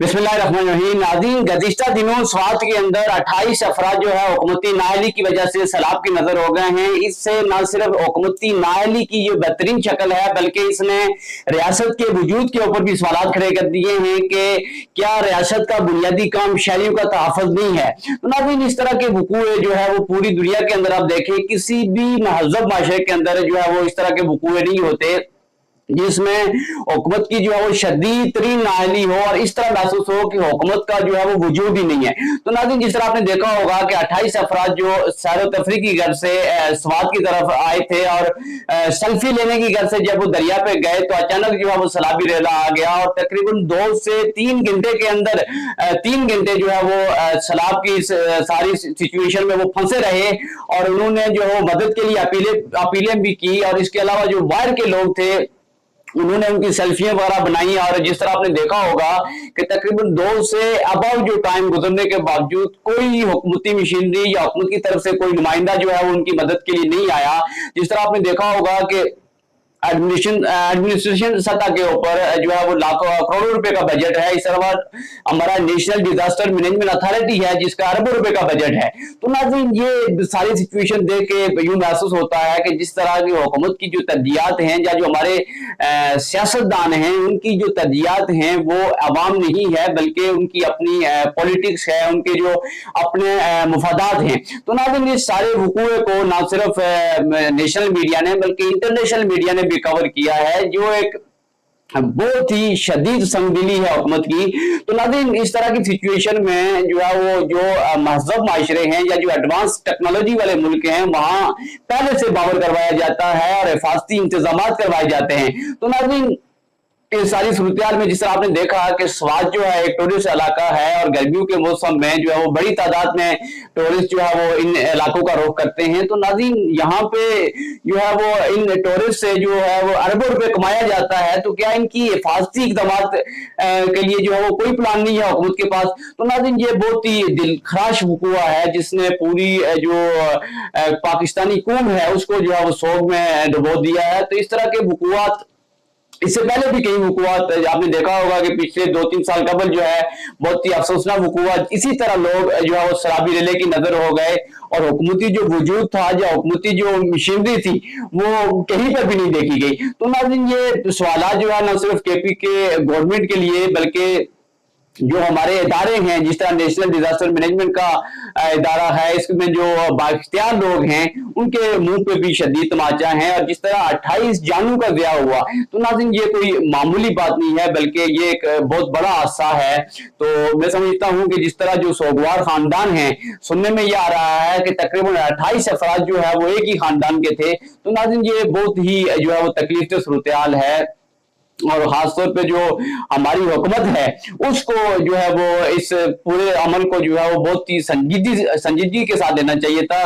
बिस्मिल्लाहिर्रहमानिर्रहीम। नाज़रीन, गुज़िश्ता दिनों स्वात के अंदर 28 अफराद जो है हुकूमती नाअहली की वजह से सैलाब की नजर हो गए हैं। इससे न सिर्फ हुकूमती नाअहली की जो बेहतरीन शक्ल है बल्कि इसने रियासत के वजूद के ऊपर भी सवाल खड़े कर दिए हैं कि क्या रियासत का बुनियादी काम शहरियों का तहफ़्फ़ुज़ नहीं है। तो नाज़रीन, इस तरह के वकूए जो है वो पूरी दुनिया के अंदर आप देखें, किसी भी महज़ब माशरे के अंदर जो है वो इस तरह के वकूए नहीं होते जिसमें हुकूमत की जो है वो शदीद तरीन नाअहली हो और इस तरह महसूस हो कि हुकूमत का जो है वो वजूद ही नहीं है। तो नाज़रीन, जिस तरह आपने देखा होगा कि 28 अफराद जो सैर तफरी की घर से स्वात की तरफ आए थे और सेल्फी लेने की घर से जब वो दरिया पे गए तो अचानक जो है वो सैलाबी रेला आ गया और तकरीबन 2 से 3 घंटे के अंदर 3 घंटे जो है वो सैलाब की सारी सिचुएशन में वो फंसे रहे और उन्होंने जो है मदद के लिए अपीलें भी की और इसके अलावा जो बाहर के लोग थे उन्होंने उनकी सेल्फियां वगैरह बनाई। और जिस तरह आपने देखा होगा कि तकरीबन 2 से अबव जो टाइम गुजरने के बावजूद कोई हुकूमती मशीनरी या हुकूमत की तरफ से कोई नुमाइंदा जो है वो उनकी मदद के लिए नहीं आया। जिस तरह आपने देखा होगा कि एडमिनिस्ट्रेशन सतह के ऊपर जो है वो लाखों करोड़ों रुपए का बजट है। इस तरह हमारा नेशनल डिजास्टर मैनेजमेंट अथॉरिटी है जिसका अरबों रुपए का बजट है। तो नाज़रीन, ये सारी सिचुएशन देख के यूं महसूस होता है कि जिस तरह की हुकूमत की जो तरजीहात हैं या जो हमारे सियासतदान हैं उनकी जो तरजीहात हैं वो अवाम नहीं है बल्कि उनकी अपनी पॉलिटिक्स है, उनके जो अपने मुफादात हैं। तो नाज़रीन, इस सारे वकूए को ना सिर्फ नेशनल मीडिया ने बल्कि इंटरनेशनल मीडिया ने कवर किया है जो एक बहुत ही शदीद संगदिली है हुकूमत की। तो नाज़रीन, इस तरह की सिचुएशन में जो है वो जो महज़ब माशरे हैं या जो एडवांस टेक्नोलॉजी वाले मुल्क हैं वहां पहले से बावर करवाया जाता है और हिफाजती इंतजाम करवाए जाते हैं। तो नाज़रीन, इस सारी सूरत में जिस तरह आपने देखा कि स्वात जो है एक टूरिस्ट इलाका है और गर्मियों के मौसम में जो है वो बड़ी तादाद में टूरिस्ट जो है वो इन इलाकों का रुख करते हैं। तो नाज़रीन, यहाँ पे जो है वो इन टूरिस्ट से जो है वो अरबों रुपए कमाया जाता है। तो क्या इनकी हिफाजती इक़दाम के लिए जो है वो कोई प्लान नहीं है हुकूमत के पास। तो नाज़रीन, ये बहुत ही दिलखराश वकूआ है जिसने पूरी जो पाकिस्तानी कौम है उसको जो है वो सोग में डुबो दिया है। तो इस तरह के वकूआत इससे पहले भी कई वकूआत आपने देखा होगा कि पिछले 2-3 साल कबल जो है बहुत ही अफसोसनाक वकूआ इसी तरह लोग जो है वो शराबी रेले की नजर हो गए और हुकूमती जो वजूद था या हुकूमती जो मशीनरी थी वो कहीं पर भी नहीं देखी गई। तो नाज़रीन, ये सवाल जो है न सिर्फ केपी के गवर्नमेंट के लिए बल्कि जो हमारे इदारे हैं जिस तरह नेशनल डिजास्टर मैनेजमेंट का इदारा है इसमें जो बाइख्तियार लोग हैं उनके मुंह पे भी शदीद तमाचा है। और जिस तरह 28 जानों का ज़िया हुआ तो नाज़रीन, ये कोई मामूली बात नहीं है बल्कि ये एक बहुत बड़ा हादसा है। तो मैं समझता हूं कि जिस तरह जो सोगवार खानदान है, सुनने में ये आ रहा है कि तकरीबन 28 अफराद जो है वो एक ही खानदान के थे। तो नाज़रीन, ये बहुत ही जो है वो तकलीफ सूरत हाल है और खासतौर पे जो हमारी हुकूमत है उसको जो है वो इस पूरे अमल को जो है वो बहुत ही संजीदगी के साथ लेना चाहिए था।